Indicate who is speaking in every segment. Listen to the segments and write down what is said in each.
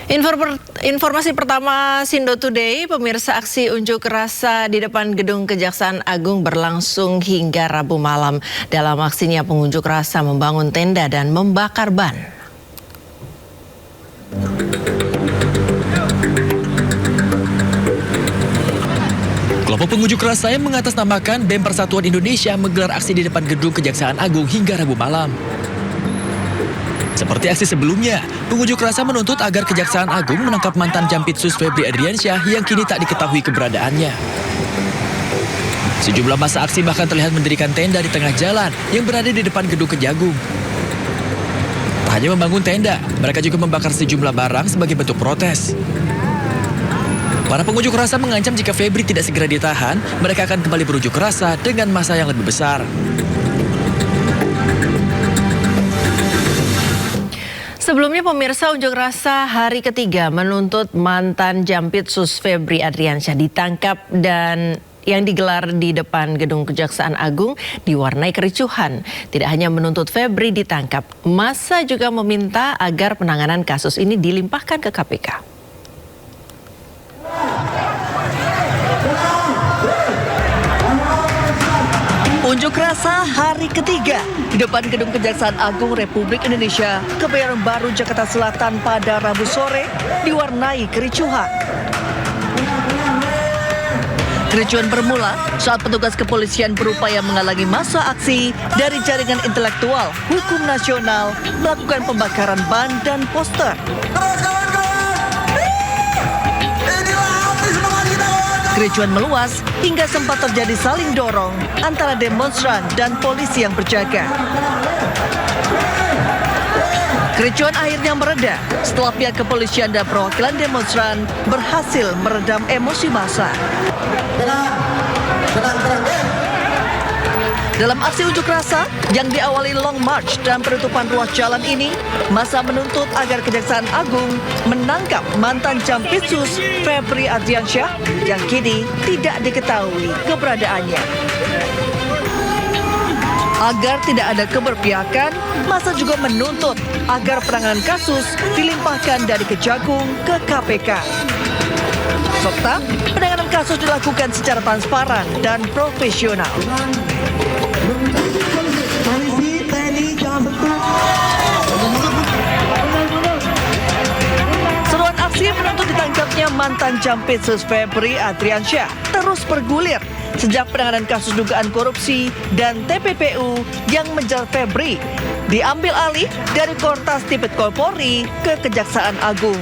Speaker 1: Informasi pertama Sindo Today, pemirsa, aksi unjuk rasa di depan gedung Kejaksaan Agung berlangsung hingga Rabu malam. Dalam aksinya pengunjuk rasa membangun tenda dan membakar ban.
Speaker 2: Kelompok pengunjuk rasa yang mengatasnamakan BEM Persatuan Indonesia menggelar aksi di depan gedung Kejaksaan Agung hingga Rabu malam. Seperti aksi sebelumnya, pengunjuk rasa menuntut agar Kejaksaan Agung menangkap mantan Jampitsus Febri Adriansyah yang kini tak diketahui keberadaannya. Sejumlah massa aksi bahkan terlihat mendirikan tenda di tengah jalan yang berada di depan gedung Kejagung. Tak hanya membangun tenda, mereka juga membakar sejumlah barang sebagai bentuk protes. Para pengunjuk rasa mengancam jika Febri tidak segera ditahan, mereka akan kembali berunjuk rasa dengan massa yang lebih besar.
Speaker 1: Sebelumnya pemirsa, unjuk rasa hari ketiga menuntut mantan Jampitsus Febri Adriansyah ditangkap dan yang digelar di depan gedung Kejaksaan Agung diwarnai kericuhan. Tidak hanya menuntut Febri ditangkap, massa juga meminta agar penanganan kasus ini dilimpahkan ke KPK.
Speaker 3: Unjuk rasa hari ketiga di depan gedung Kejaksaan Agung Republik Indonesia, Kebayoran Baru, Jakarta Selatan pada Rabu sore diwarnai kericuhan. Kericuhan bermula saat petugas kepolisian berupaya menghalangi massa aksi dari jaringan intelektual hukum nasional melakukan pembakaran ban dan poster. Kericuhan meluas hingga sempat terjadi saling dorong antara demonstran dan polisi yang berjaga. Kericuhan akhirnya mereda setelah pihak kepolisian dan perwakilan demonstran berhasil meredam emosi massa. Dalam aksi unjuk rasa yang diawali long march dan penutupan ruas jalan ini, massa menuntut agar Kejaksaan Agung menangkap mantan Jampitsus Febri Adriansyah yang kini tidak diketahui keberadaannya. Agar tidak ada keberpihakan, massa juga menuntut agar penanganan kasus dilimpahkan dari Kejagung ke KPK. Serta penanganan kasus dilakukan secara transparan dan profesional. Seruan aksi menuntut ditangkapnya mantan Jampitsus Febri Adriansyah terus bergulir sejak penanganan kasus dugaan korupsi dan TPPU yang menjerat Febri diambil alih dari Kortas Tipikor Polri ke Kejaksaan Agung.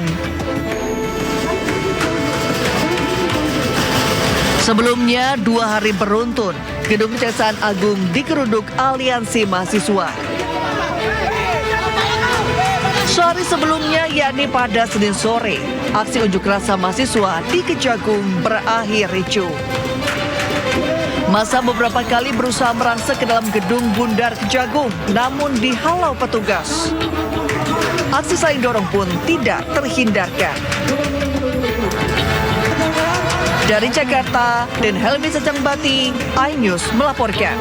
Speaker 3: Sebelumnya 2 hari beruntun, gedung Kejaksaan Agung digeruduk aliansi mahasiswa. Sehari sebelumnya, yakni pada Senin sore, aksi unjuk rasa mahasiswa di Kejagung berakhir ricuh. Massa beberapa kali berusaha merangsek ke dalam gedung Bundar Kejagung, namun dihalau petugas. Aksi saling dorong pun tidak terhindarkan. Dari Jakarta, Den Helmi Secangbati, iNews melaporkan.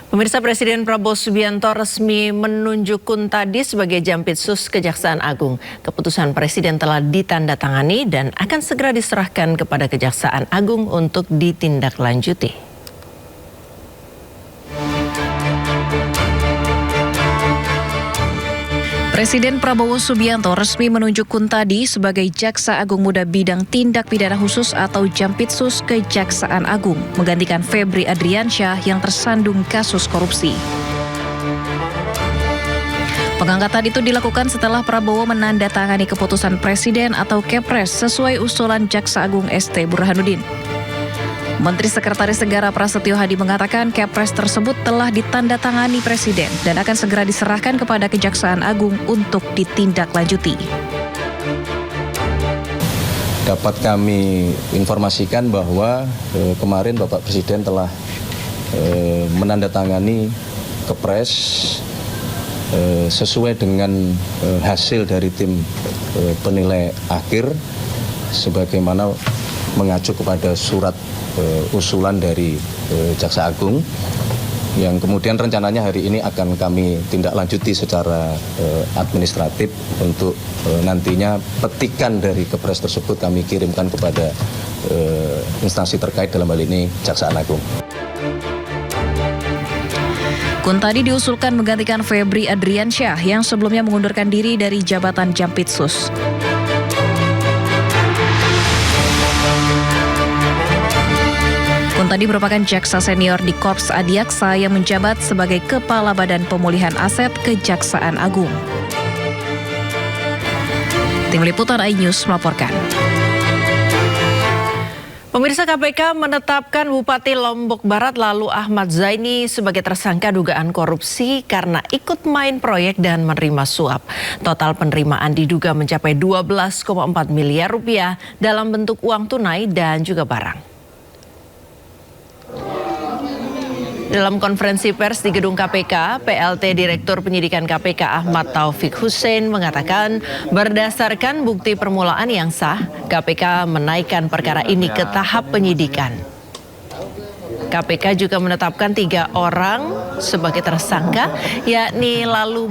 Speaker 1: Pemirsa, Presiden Prabowo Subianto resmi menunjuk Kuntadi sebagai Jampitsus Kejaksaan Agung. Keputusan Presiden telah ditandatangani dan akan segera diserahkan kepada Kejaksaan Agung untuk ditindaklanjuti.
Speaker 4: Presiden Prabowo Subianto resmi menunjuk Kuntadi sebagai Jaksa Agung Muda Bidang Tindak Pidana Khusus atau Jampitsus Kejaksaan Agung, menggantikan Febri Adriansyah yang tersandung kasus korupsi. Pengangkatan itu dilakukan setelah Prabowo menandatangani keputusan Presiden atau Kepres sesuai usulan Jaksa Agung ST Burhanuddin. Menteri Sekretaris Negara Prasetyo Hadi mengatakan Kepres tersebut telah ditandatangani Presiden dan akan segera diserahkan kepada Kejaksaan Agung untuk ditindaklanjuti.
Speaker 5: Dapat kami informasikan bahwa kemarin Bapak Presiden telah menandatangani Kepres sesuai dengan hasil dari tim penilai akhir sebagaimana mengacu kepada surat usulan dari Jaksa Agung yang kemudian rencananya hari ini akan kami tindak lanjuti secara administratif untuk nantinya petikan dari Kepres tersebut kami kirimkan kepada instansi terkait, dalam hal ini Kejaksaan Agung.
Speaker 4: Kuntadi diusulkan menggantikan Febri Adriansyah yang sebelumnya mengundurkan diri dari jabatan Jampitsus. Kuntadi merupakan jaksa senior di Korps Adiaksa yang menjabat sebagai Kepala Badan Pemulihan Aset Kejaksaan Agung. Tim Liputan iNews melaporkan.
Speaker 1: Pemirsa, KPK menetapkan Bupati Lombok Barat Lalu Ahmad Zaini sebagai tersangka dugaan korupsi karena ikut main proyek dan menerima suap. Total penerimaan diduga mencapai 12,4 miliar rupiah dalam bentuk uang tunai dan juga barang. Dalam konferensi pers di gedung KPK, PLT Direktur Penyidikan KPK Ahmad Taufik Hussein mengatakan berdasarkan bukti permulaan yang sah, KPK menaikkan perkara ini ke tahap penyidikan. KPK juga menetapkan 3 orang sebagai tersangka, yakni Lalu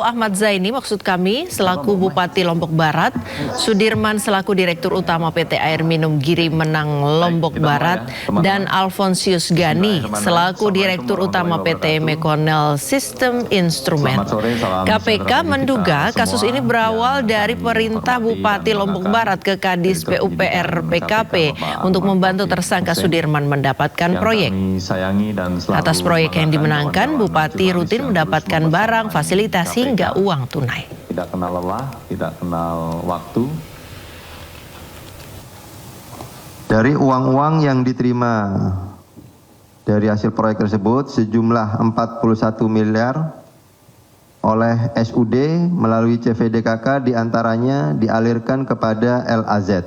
Speaker 1: Ahmad Zaini selaku Bupati Lombok Barat, Sudirman selaku Direktur Utama PT Air Minum Giri Menang Lombok Barat, dan Alfonsius Gani selaku Direktur Utama PT Mekonel Sistem Instrumen. KPK menduga kasus ini berawal dari perintah Bupati Lombok Barat ke Kadis PUPR PKP untuk membantu tersangka Sudirman mendapatkan proyek. Atas proyek yang dimenangkan, Bupati rutin mendapatkan barang, fasilitas hingga uang tunai.
Speaker 6: Tidak kenal lelah, tidak kenal waktu.
Speaker 7: Dari uang-uang yang diterima dari hasil proyek tersebut sejumlah 41 miliar oleh SUD melalui CVDKK diantaranya dialirkan kepada LAZ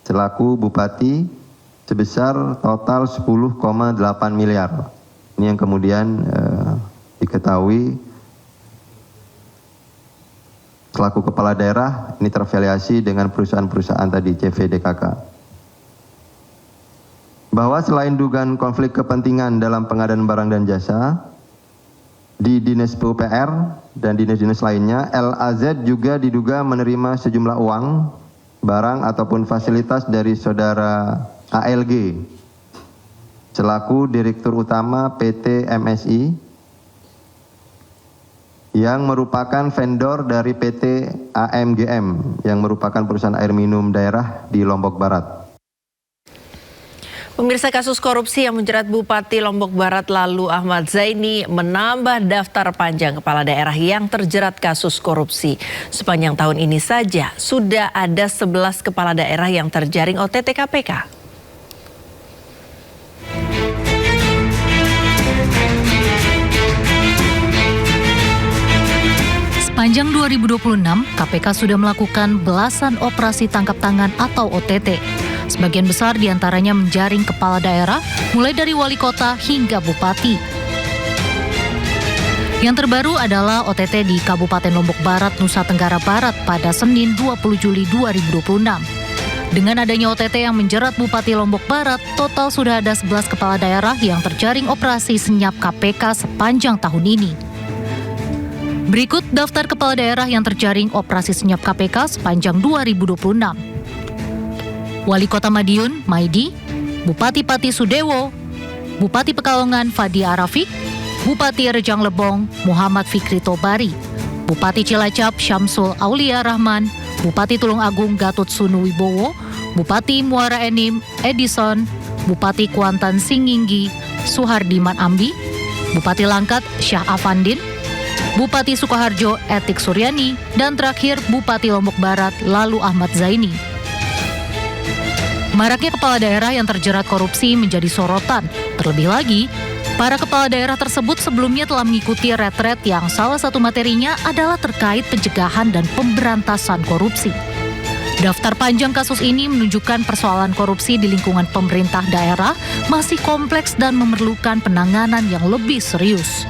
Speaker 7: selaku Bupati sebesar total 10,8 miliar. Ini yang kemudian diketahui selaku kepala daerah ini terafiliasi dengan perusahaan-perusahaan tadi CVDKK. Bahwa selain dugaan konflik kepentingan dalam pengadaan barang dan jasa di Dinas PUPR dan dinas-dinas lainnya, LAZ juga diduga menerima sejumlah uang, barang ataupun fasilitas dari saudara ALG selaku Direktur Utama PT MSI yang merupakan vendor dari PT AMGM yang merupakan perusahaan air minum daerah di Lombok Barat.
Speaker 1: Pemirsa, kasus korupsi yang menjerat Bupati Lombok Barat Lalu Ahmad Zaini menambah daftar panjang kepala daerah yang terjerat kasus korupsi. Sepanjang tahun ini saja sudah ada 11 kepala daerah yang terjaring OTT KPK.
Speaker 8: Sepanjang 2026, KPK sudah melakukan belasan operasi tangkap tangan atau OTT. Sebagian besar diantaranya menjaring kepala daerah, mulai dari wali kota hingga bupati. Yang terbaru adalah OTT di Kabupaten Lombok Barat, Nusa Tenggara Barat pada Senin 20 Juli 2026. Dengan adanya OTT yang menjerat Bupati Lombok Barat, total sudah ada 11 kepala daerah yang terjaring operasi senyap KPK sepanjang tahun ini. Berikut daftar kepala daerah yang terjaring operasi senyap KPK sepanjang 2026. Wali Kota Madiun, Maidi, Bupati Pati Sudewo, Bupati Pekalongan, Fadi Arafik, Bupati Rejang Lebong, Muhammad Fikri Tobari, Bupati Cilacap, Syamsul Aulia Rahman, Bupati Tulung Agung, Gatot Sunu Wibowo, Bupati Muara Enim, Edison, Bupati Kuantan Singinggi, Suhardiman Ambi, Bupati Langkat, Syah Afandin, Bupati Sukoharjo, Etik Suryani, dan terakhir Bupati Lombok Barat Lalu Ahmad Zaini. Maraknya kepala daerah yang terjerat korupsi menjadi sorotan. Terlebih lagi, para kepala daerah tersebut sebelumnya telah mengikuti retret yang salah satu materinya adalah terkait pencegahan dan pemberantasan korupsi. Daftar panjang kasus ini menunjukkan persoalan korupsi di lingkungan pemerintah daerah masih kompleks dan memerlukan penanganan yang lebih serius.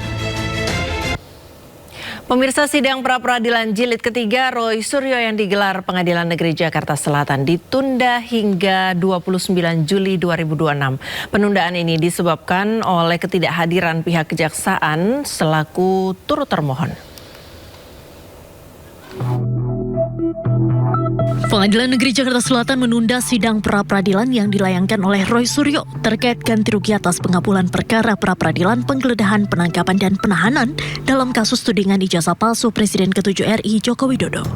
Speaker 1: Pemirsa, sidang pra-peradilan jilid ketiga Roy Suryo yang digelar Pengadilan Negeri Jakarta Selatan ditunda hingga 29 Juli 2026. Penundaan ini disebabkan oleh ketidakhadiran pihak kejaksaan selaku turut termohon.
Speaker 8: Pengadilan Negeri Jakarta Selatan menunda sidang pra-peradilan yang dilayangkan oleh Roy Suryo terkait ganti rugi atas pengabulan perkara pra-peradilan penggeledahan, penangkapan, dan penahanan dalam kasus tudingan ijazah palsu Presiden ke-7 RI Joko Widodo.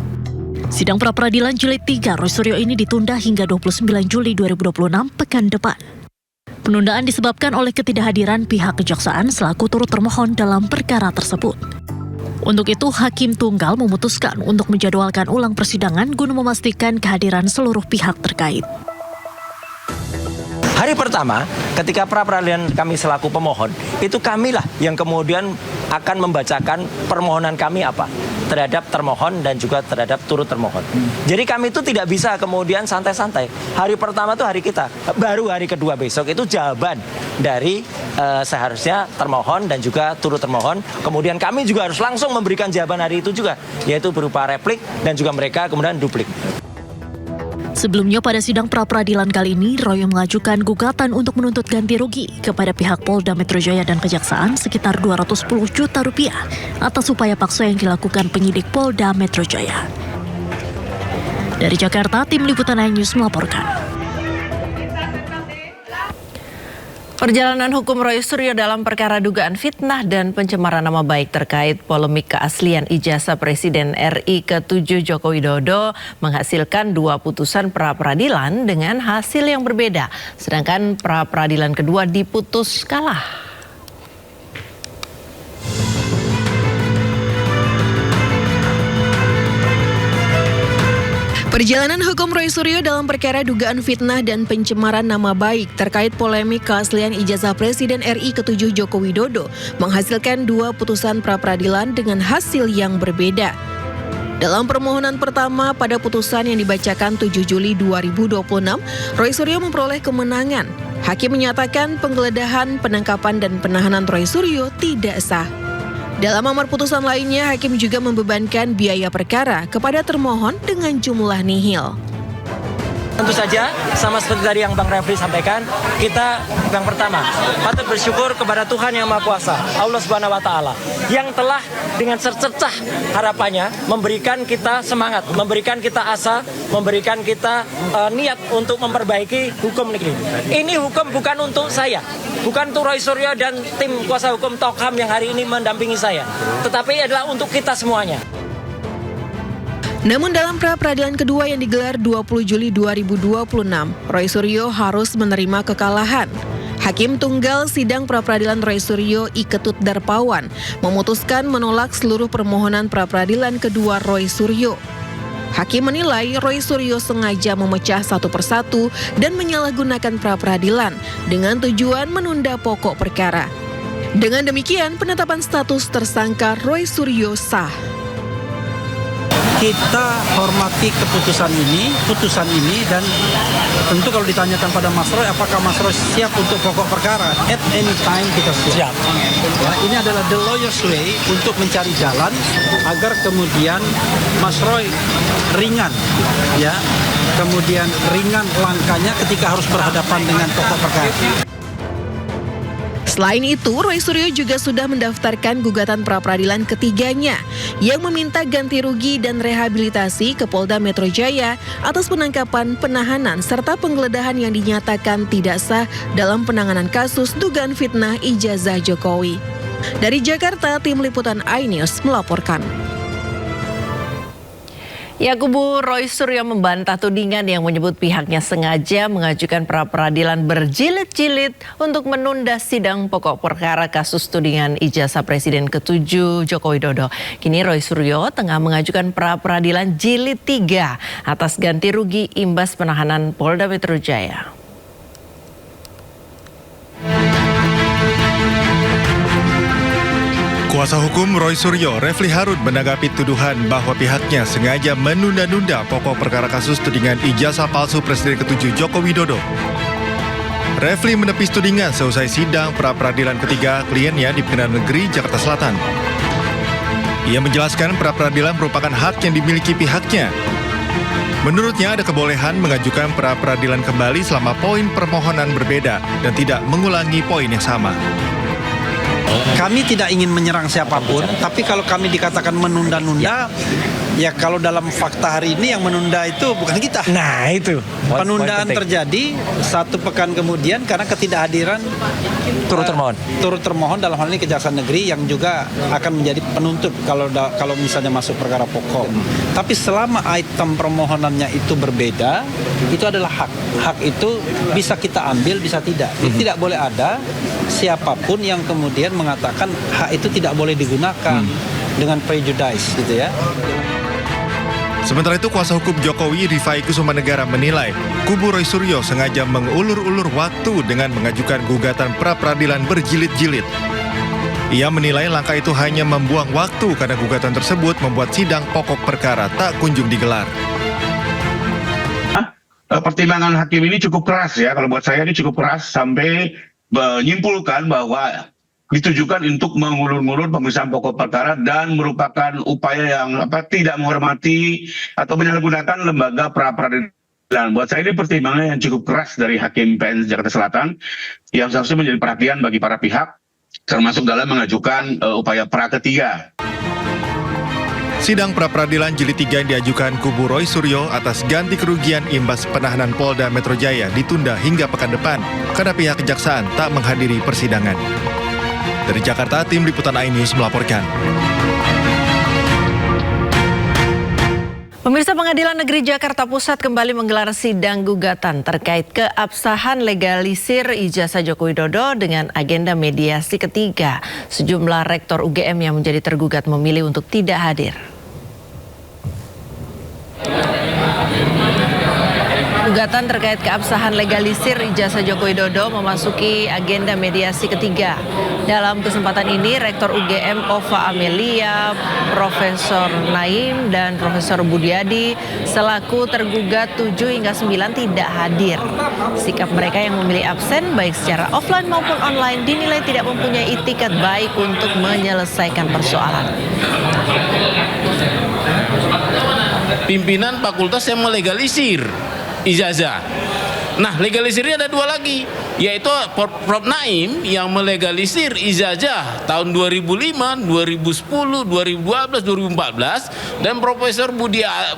Speaker 8: Sidang pra-peradilan jilid 3 Roy Suryo ini ditunda hingga 29 Juli 2026 pekan depan. Penundaan disebabkan oleh ketidakhadiran pihak kejaksaan selaku turut termohon dalam perkara tersebut. Untuk itu, Hakim Tunggal memutuskan untuk menjadwalkan ulang persidangan guna memastikan kehadiran seluruh pihak terkait.
Speaker 9: Hari pertama, ketika pra-peradilan kami selaku pemohon, itu kamilah yang kemudian akan membacakan permohonan kami apa terhadap termohon dan juga terhadap turut termohon. Jadi kami itu tidak bisa kemudian santai-santai. Hari pertama itu hari kita, baru hari kedua besok itu jawaban dari seharusnya termohon dan juga turut termohon. Kemudian kami juga harus langsung memberikan jawaban hari itu juga, yaitu berupa replik dan juga mereka kemudian duplik.
Speaker 8: Sebelumnya pada sidang pra-peradilan kali ini, Roy mengajukan gugatan untuk menuntut ganti rugi kepada pihak Polda Metro Jaya dan Kejaksaan sekitar 210 juta rupiah atas upaya paksa yang dilakukan penyidik Polda Metro Jaya. Dari Jakarta, tim Liputan iNews melaporkan.
Speaker 1: Perjalanan hukum Roy Suryo dalam perkara dugaan fitnah dan pencemaran nama baik terkait polemik keaslian ijazah Presiden RI ke-7 Joko Widodo menghasilkan 2 putusan pra-peradilan dengan hasil yang berbeda. Sedangkan pra-peradilan kedua diputus kalah.
Speaker 10: Perjalanan hukum Roy Suryo dalam perkara dugaan fitnah dan pencemaran nama baik terkait polemik keaslian ijazah Presiden RI ke-7 Joko Widodo menghasilkan 2 putusan pra-peradilan dengan hasil yang berbeda. Dalam permohonan pertama pada putusan yang dibacakan 7 Juli 2026, Roy Suryo memperoleh kemenangan. Hakim menyatakan penggeledahan, penangkapan, dan penahanan Roy Suryo tidak sah. Dalam amar putusan lainnya, hakim juga membebankan biaya perkara kepada termohon dengan jumlah nihil.
Speaker 9: Tentu saja, sama seperti tadi yang Bang Refli sampaikan, kita yang pertama patut bersyukur kepada Tuhan Yang Maha Kuasa, Allah Subhanahu wa Ta'ala, yang telah dengan secercah harapannya memberikan kita semangat, memberikan kita asa, memberikan kita niat untuk memperbaiki hukum negeri. Ini hukum bukan untuk saya, bukan untuk Roy Suryo dan tim kuasa hukum Tokham yang hari ini mendampingi saya, tetapi adalah untuk kita semuanya.
Speaker 10: Namun dalam pra-peradilan kedua yang digelar 20 Juli 2026, Roy Suryo harus menerima kekalahan. Hakim Tunggal Sidang Pra-peradilan Roy Suryo I Ketut Darpawan memutuskan menolak seluruh permohonan pra-peradilan kedua Roy Suryo. Hakim menilai Roy Suryo sengaja memecah satu persatu dan menyalahgunakan pra-peradilan dengan tujuan menunda pokok perkara. Dengan demikian, penetapan status tersangka Roy Suryo sah.
Speaker 11: Kita hormati putusan ini dan tentu kalau ditanyakan pada Mas Roy apakah Mas Roy siap untuk pokok perkara, at any time kita siap. Ya, ini adalah the lawyer's way untuk mencari jalan agar kemudian Mas Roy ringan, ya, kemudian ringan langkahnya ketika harus berhadapan dengan pokok perkara.
Speaker 10: Selain itu, Roy Suryo juga sudah mendaftarkan gugatan pra-peradilan ketiganya yang meminta ganti rugi dan rehabilitasi ke Polda Metro Jaya atas penangkapan, penahanan, serta penggeledahan yang dinyatakan tidak sah dalam penanganan kasus dugaan fitnah ijazah Jokowi. Dari Jakarta, tim Liputan iNews melaporkan.
Speaker 1: Ya, kubu Roy Suryo membantah tudingan yang menyebut pihaknya sengaja mengajukan pra-peradilan berjilid-jilid untuk menunda sidang pokok perkara kasus tudingan ijazah Presiden ke-7 Joko Widodo. Kini Roy Suryo tengah mengajukan pra-peradilan jilid 3 atas ganti rugi imbas penahanan Polda Metro Jaya.
Speaker 12: Kuasa hukum Roy Suryo, Refli Harun, menanggapi tuduhan bahwa pihaknya sengaja menunda-nunda pokok perkara kasus tudingan ijazah palsu Presiden ke-7 Joko Widodo. Refli menepis tudingan seusai sidang pra-peradilan ketiga kliennya di Pengadilan Negeri Jakarta Selatan. Ia menjelaskan pra-peradilan merupakan hak yang dimiliki pihaknya. Menurutnya ada kebolehan mengajukan pra-peradilan kembali selama poin permohonan berbeda dan tidak mengulangi poin yang sama.
Speaker 11: Kami tidak ingin menyerang siapapun, tapi kalau kami dikatakan menunda-nunda, ya kalau dalam fakta hari ini yang menunda itu bukan kita.
Speaker 9: Nah itu.
Speaker 11: Penundaan terjadi 1 pekan kemudian karena ketidakhadiran turut termohon dalam hal ini Kejaksaan Negeri yang juga akan menjadi penuntut kalau misalnya masuk perkara pokok. Tapi selama item permohonannya itu berbeda, itu adalah hak. Hak itu bisa kita ambil, bisa tidak. Jadi tidak boleh ada siapapun yang kemudian mengatakan hak itu tidak boleh digunakan dengan prejudice gitu ya.
Speaker 12: Sementara itu, kuasa hukum Jokowi Rifai Kusumanegara menilai kubu Roy Suryo sengaja mengulur-ulur waktu dengan mengajukan gugatan pra-peradilan berjilid-jilid. Ia menilai langkah itu hanya membuang waktu karena gugatan tersebut membuat sidang pokok perkara tak kunjung digelar.
Speaker 13: Pertimbangan hakim ini cukup keras ya, kalau buat saya ini cukup keras sampai menyimpulkan bahwa ditujukan untuk mengulur-ngulur pemeriksaan pokok perkara dan merupakan upaya yang tidak menghormati atau menyalahgunakan lembaga pra-peradilan. Buat saya ini pertimbangan yang cukup keras dari Hakim PN Jakarta Selatan yang seharusnya menjadi perhatian bagi para pihak, termasuk dalam mengajukan upaya pra ketiga.
Speaker 12: Sidang pra-peradilan jilid 3 yang diajukan kubu Roy Suryo atas ganti kerugian imbas penahanan Polda Metro Jaya ditunda hingga pekan depan karena pihak kejaksaan tak menghadiri persidangan. Dari Jakarta, tim Liputan iNews melaporkan.
Speaker 1: Pemirsa, Pengadilan Negeri Jakarta Pusat kembali menggelar sidang gugatan terkait keabsahan legalisir ijazah Joko Widodo dengan agenda mediasi ketiga. Sejumlah rektor UGM yang menjadi tergugat memilih untuk tidak hadir. Gugatan terkait keabsahan legalisir ijazah Joko Widodo memasuki agenda mediasi ketiga. Dalam kesempatan ini, Rektor UGM Ova Amelia, Profesor Naim, dan Profesor Budiadi selaku tergugat 7 hingga 9 tidak hadir. Sikap mereka yang memilih absen baik secara offline maupun online dinilai tidak mempunyai itikat baik untuk menyelesaikan persoalan.
Speaker 14: Pimpinan fakultas yang melegalisir ijazah. Nah, legalisirnya ada 2 lagi, yaitu Prof. Naim yang melegalisir ijazah tahun 2005, 2010, 2012, 2014, dan Profesor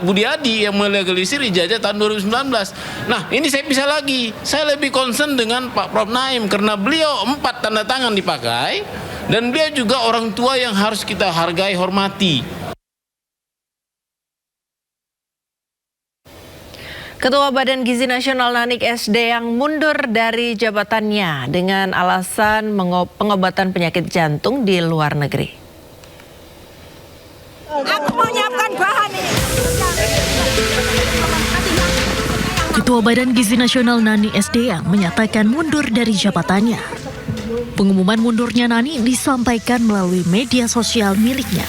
Speaker 14: Budiadi yang melegalisir ijazah tahun 2019. Nah, ini saya pisah lagi. Saya lebih concern dengan Pak Prof. Naim karena beliau 4 tanda tangan dipakai dan beliau juga orang tua yang harus kita hargai, hormati.
Speaker 1: Ketua Badan Gizi Nasional Nanik SD yang mundur dari jabatannya dengan alasan pengobatan penyakit jantung di luar negeri.
Speaker 15: Aku mau nyiapkan bahan ini.
Speaker 8: Ketua Badan Gizi Nasional Nani SD yang menyatakan mundur dari jabatannya. Pengumuman mundurnya Nani disampaikan melalui media sosial miliknya.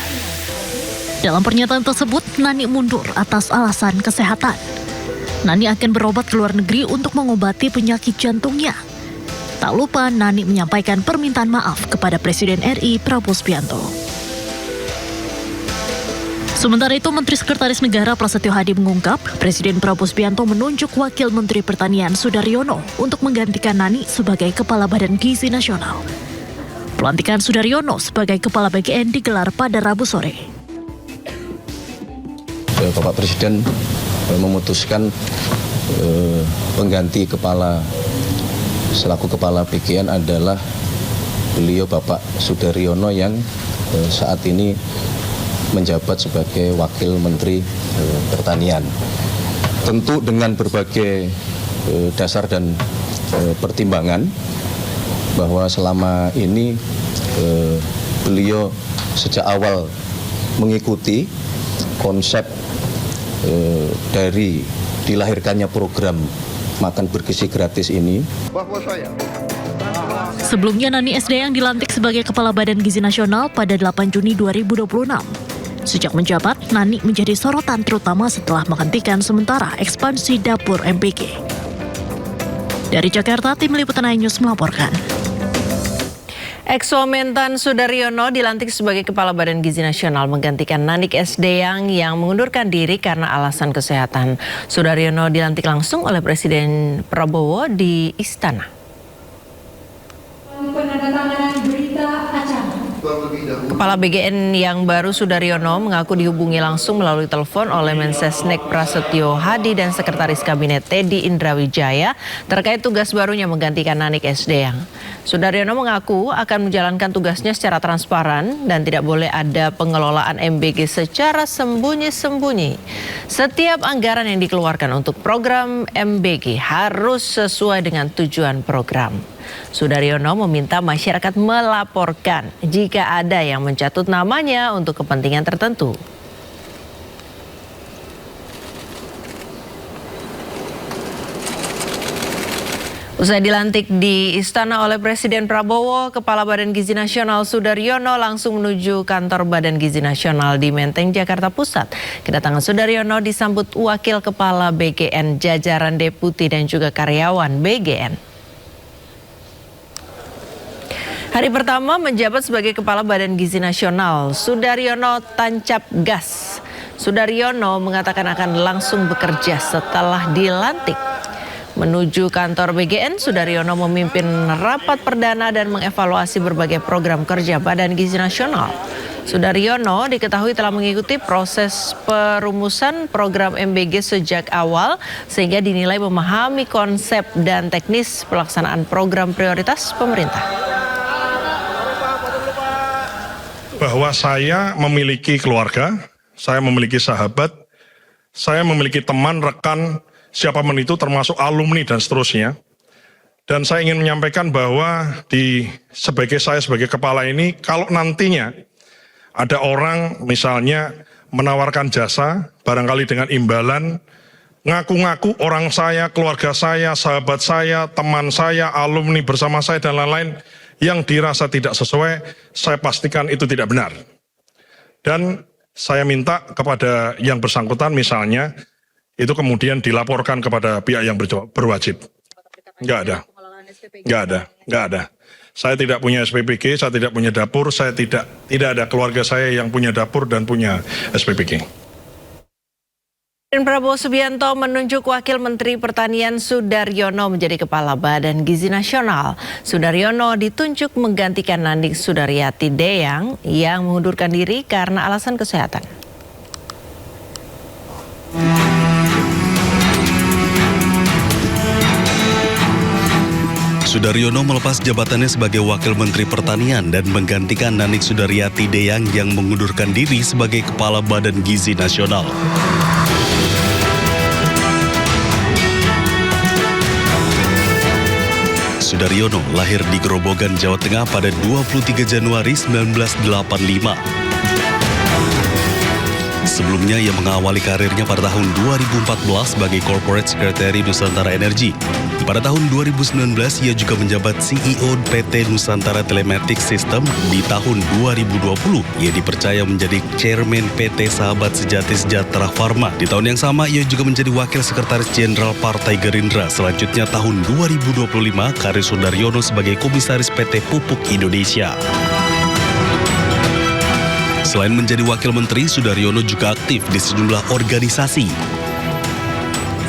Speaker 8: Dalam pernyataan tersebut, Nani mundur atas alasan kesehatan. Nani akan berobat ke luar negeri untuk mengobati penyakit jantungnya. Tak lupa Nani menyampaikan permintaan maaf kepada Presiden RI Prabowo Subianto. Sementara itu, Menteri Sekretaris Negara Prasetyo Hadi mengungkap, Presiden Prabowo Subianto menunjuk Wakil Menteri Pertanian Sudaryono untuk menggantikan Nani sebagai Kepala Badan Gizi Nasional. Pelantikan Sudaryono sebagai Kepala BGN digelar pada Rabu sore.
Speaker 5: Bapak Presiden memutuskan pengganti selaku kepala BGN adalah beliau Bapak Sudaryono yang saat ini menjabat sebagai Wakil Menteri Pertanian. Tentu dengan berbagai dasar dan pertimbangan bahwa selama ini beliau sejak awal mengikuti konsep dari dilahirkannya program makan bergizi gratis ini.
Speaker 8: Sebelumnya Nani SD yang dilantik sebagai Kepala Badan Gizi Nasional pada 8 Juni 2026. Sejak menjabat, Nani menjadi sorotan terutama setelah menghentikan sementara ekspansi dapur MPK. Dari Jakarta, tim Liputan iNews melaporkan.
Speaker 1: Ex-Mentan Sudaryono dilantik sebagai Kepala Badan Gizi Nasional menggantikan Nanik S. Deyang yang mengundurkan diri karena alasan kesehatan. Sudaryono dilantik langsung oleh Presiden Prabowo di Istana.
Speaker 15: Penandatanganan berita acara.
Speaker 1: Kepala BGN yang baru Sudaryono mengaku dihubungi langsung melalui telepon oleh Mensesnek Prasetyo Hadi dan Sekretaris Kabinet Teddy Indrawijaya terkait tugas barunya menggantikan Nanik S. Deyang. Sudaryono mengaku akan menjalankan tugasnya secara transparan dan tidak boleh ada pengelolaan MBG secara sembunyi-sembunyi. Setiap anggaran yang dikeluarkan untuk program MBG harus sesuai dengan tujuan program. Sudaryono meminta masyarakat melaporkan jika ada yang mencatut namanya untuk kepentingan tertentu. Usai dilantik di Istana oleh Presiden Prabowo, Kepala Badan Gizi Nasional Sudaryono langsung menuju kantor Badan Gizi Nasional di Menteng, Jakarta Pusat. Kedatangan Sudaryono disambut Wakil Kepala BGN, jajaran deputi dan juga karyawan BGN. Hari pertama menjabat sebagai Kepala Badan Gizi Nasional, Sudaryono tancap gas. Sudaryono mengatakan akan langsung bekerja setelah dilantik. Menuju kantor BGN, Sudaryono memimpin rapat perdana dan mengevaluasi berbagai program kerja Badan Gizi Nasional. Sudaryono diketahui telah mengikuti proses perumusan program MBG sejak awal sehingga dinilai memahami konsep dan teknis pelaksanaan program prioritas pemerintah.
Speaker 16: Bahwa saya memiliki keluarga, saya memiliki sahabat, saya memiliki teman, rekan, siapapun itu termasuk alumni dan seterusnya. Dan saya ingin menyampaikan bahwa saya sebagai kepala ini, kalau nantinya ada orang misalnya menawarkan jasa, barangkali dengan imbalan, ngaku-ngaku orang saya, keluarga saya, sahabat saya, teman saya, alumni bersama saya dan lain-lain, yang dirasa tidak sesuai, saya pastikan itu tidak benar. Dan saya minta kepada yang bersangkutan misalnya, itu kemudian dilaporkan kepada pihak yang berwajib. Nggak ada. Saya tidak punya SPPG, saya tidak punya dapur, saya tidak ada keluarga saya yang punya dapur dan punya SPPG.
Speaker 1: Prabowo Subianto menunjuk Wakil Menteri Pertanian Sudaryono menjadi Kepala Badan Gizi Nasional. Sudaryono ditunjuk menggantikan Nanik Sudaryati Deyang yang mengundurkan diri karena alasan kesehatan.
Speaker 17: Sudaryono melepas jabatannya sebagai Wakil Menteri Pertanian dan menggantikan Nanik Sudaryati Deyang yang mengundurkan diri sebagai Kepala Badan Gizi Nasional. Sudaryono lahir di Grobogan, Jawa Tengah pada 23 Januari 1985. Sebelumnya ia mengawali karirnya pada tahun 2014 sebagai Corporate Secretary Nusantara Energy. Pada tahun 2019 ia juga menjabat CEO PT Nusantara Telematic System. Di tahun 2020 ia dipercaya menjadi Chairman PT Sahabat Sejati Sejahtera Pharma. Di tahun yang sama ia juga menjadi Wakil Sekretaris Jenderal Partai Gerindra. Selanjutnya tahun 2025 karir Sudaryono sebagai Komisaris PT Pupuk Indonesia. Selain menjadi Wakil Menteri, Sudaryono juga aktif di sejumlah organisasi.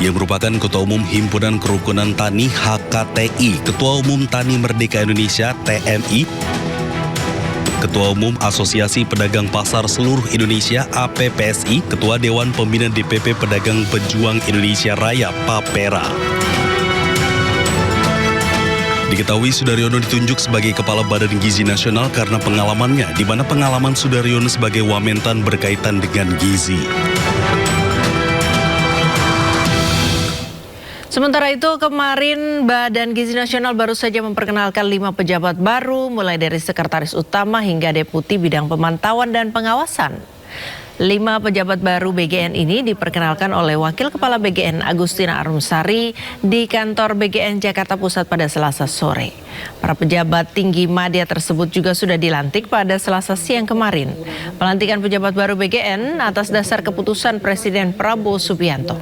Speaker 17: Ia merupakan Ketua Umum Himpunan Kerukunan Tani HKTI, Ketua Umum Tani Merdeka Indonesia TMI, Ketua Umum Asosiasi Pedagang Pasar Seluruh Indonesia APPSI, Ketua Dewan Pembina DPP Pedagang Pejuang Indonesia Raya PAPERA. Diketahui Sudaryono ditunjuk sebagai Kepala Badan Gizi Nasional karena pengalamannya, di mana pengalaman Sudaryono sebagai Wamentan berkaitan dengan gizi.
Speaker 1: Sementara itu, kemarin Badan Gizi Nasional baru saja memperkenalkan 5 pejabat baru, mulai dari Sekretaris Utama hingga Deputi Bidang Pemantauan dan Pengawasan. 5 pejabat baru BGN ini diperkenalkan oleh Wakil Kepala BGN Agustina Arumsari di kantor BGN Jakarta Pusat pada Selasa sore. Para pejabat tinggi media tersebut juga sudah dilantik pada Selasa siang kemarin. Pelantikan pejabat baru BGN atas dasar keputusan Presiden Prabowo Subianto.